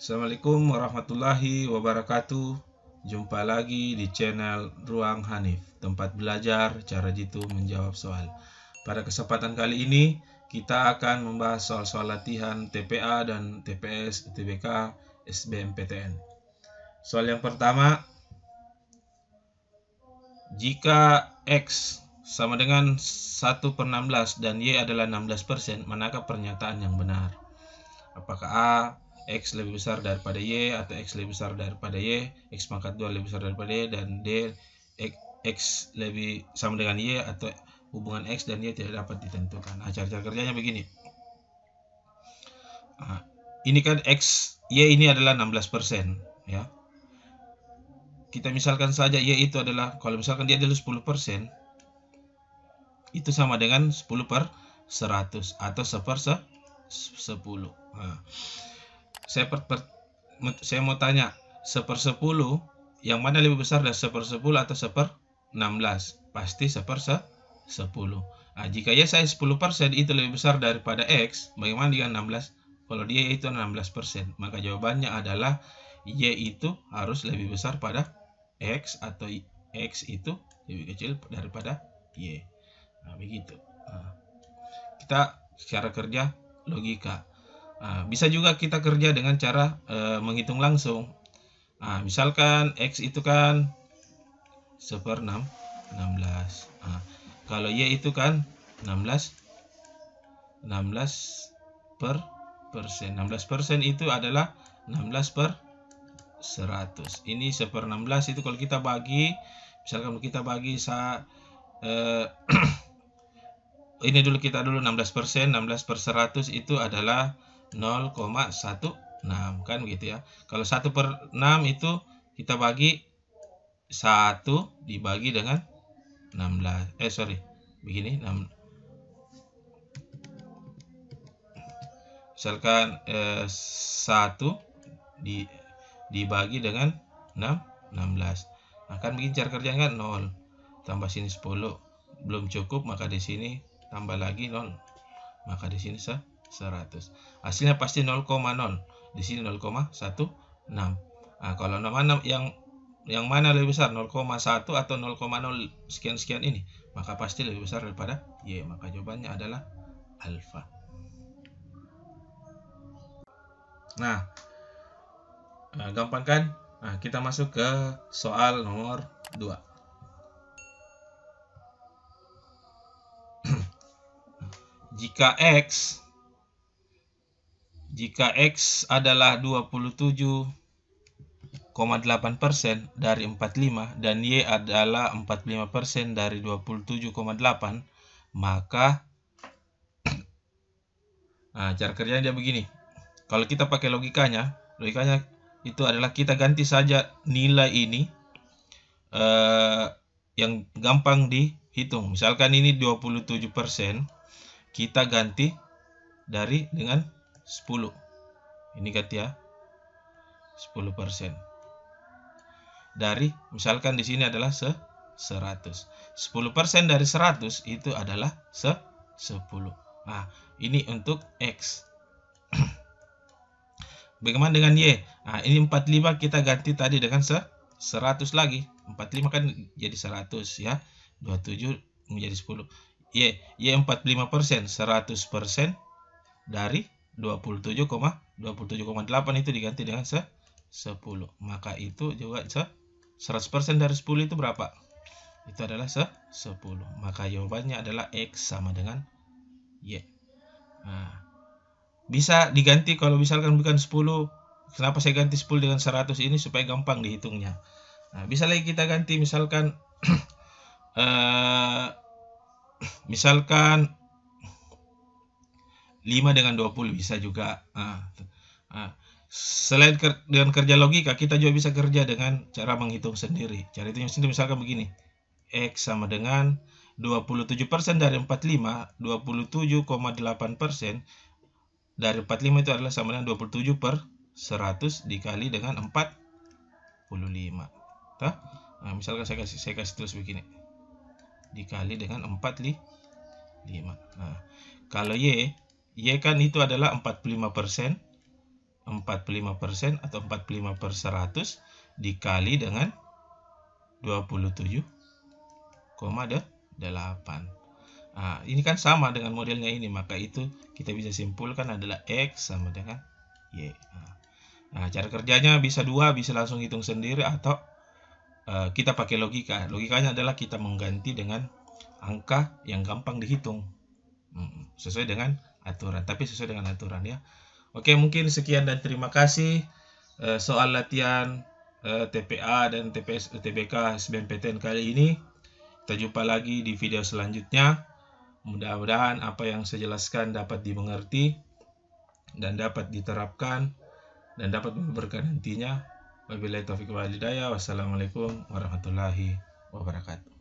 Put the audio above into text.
Assalamualaikum warahmatullahi wabarakatuh. Jumpa lagi di channel Ruang Hanif, tempat belajar cara jitu menjawab soal. Pada kesempatan kali ini kita akan membahas soal-soal latihan TPA dan TPS UTBK SBMPTN. Soal yang pertama, jika X sama dengan 1/16 dan Y adalah 16%, manakah pernyataan yang benar? Apakah A, X lebih besar daripada Y, atau X lebih besar daripada Y, X pangkat 2 lebih besar daripada Y, dan D, X lebih sama dengan Y, atau hubungan X dan Y tidak dapat ditentukan. Cara kerjanya begini. Ini kan X, Y ini adalah 16%, ya. Kita misalkan saja Y itu adalah, kalau misalkan dia adalah 10%, itu sama dengan 10/100 atau 1/10. Saya mau tanya, 1/10 yang mana lebih besar dari 1/10 atau 1/16? Pasti 1/10. Jika Y saya 10% itu lebih besar daripada X, bagaimana dengan 16? Kalau dia itu 16%, maka jawabannya adalah Y itu harus lebih besar pada X, atau X itu lebih kecil daripada Y. Begitu. Kita cara kerja logika. Bisa juga kita kerja dengan cara menghitung langsung. Misalkan X itu kan 1/16. Kalau Y itu kan 16%. 16% itu adalah 16/100. Ini 1/16 itu kalau kita bagi, misalkan kita bagi ini dulu kita 16%, 16/100 itu adalah 0,16, kan begitu ya. Kalau 1/6 itu kita bagi 1 dibagi dengan 16. Begini, misalkan 1 dibagi dengan 16. Kan begini cara kerjanya, 0 tambah sini 10 belum cukup, maka di sini tambah lagi 0, maka di sini 100. Hasilnya pasti 0,0. Di sini 0,16. Kalau yang mana lebih besar, 0,1 atau 0,0 sekian ini, maka pasti lebih besar daripada Y. Maka jawabannya adalah alfa. Gampang kan? Kita masuk ke soal nomor 2. Jika X adalah 27,8% dari 45 dan Y adalah 45% dari 27,8, maka cara kerjanya dia begini. Kalau kita pakai logikanya itu adalah kita ganti saja nilai ini yang gampang dihitung. Misalkan ini 27%, kita ganti dengan 10. Ini ganti ya, 10%. Dari, misalkan di sini adalah 100. 10% dari 100 itu adalah 10. Ini untuk X. Bagaimana dengan Y? Ini 45 kita ganti tadi dengan 100 lagi. 45 kan jadi 100 ya. 27 menjadi 10. Y 45%, 100% dari 27,8 itu diganti dengan 10. Maka itu juga 100% dari 10 itu berapa? Itu adalah 10. Maka jawabannya adalah X sama dengan Y. Bisa diganti kalau misalkan bukan 10. Kenapa saya ganti 10 dengan 100 ini? Supaya gampang dihitungnya. Bisa lagi kita ganti misalkan misalkan 5 dengan 20 bisa juga. Selain dengan kerja logika, kita juga bisa kerja dengan cara menghitung sendiri. Cara itu misalkan begini. X sama dengan 27% dari 45, 27,8% dari 45 itu adalah sama dengan 27/100 dikali dengan 45. Misalkan saya kasih tulis begini. Dikali dengan 45. Kalau Y kan itu adalah 45%. 45% atau 45/100 dikali dengan 27,8. Nah, ini kan sama dengan modelnya ini, maka itu kita bisa simpulkan adalah X sama dengan Y. Nah, cara kerjanya bisa dua, bisa langsung hitung sendiri, atau kita pakai logika. Logikanya adalah kita mengganti dengan angka yang gampang dihitung, sesuai dengan aturan, tapi sesuai dengan aturan ya. Oke, mungkin sekian dan terima kasih soal latihan TPA dan TBK SBMPTN kali ini. Kita jumpa lagi di video selanjutnya. Mudah-mudahan apa yang saya jelaskan dapat dimengerti dan dapat diterapkan dan dapat memberkati nantinya. Wabillahi taufiq wal hidayah. Wassalamualaikum warahmatullahi wabarakatuh.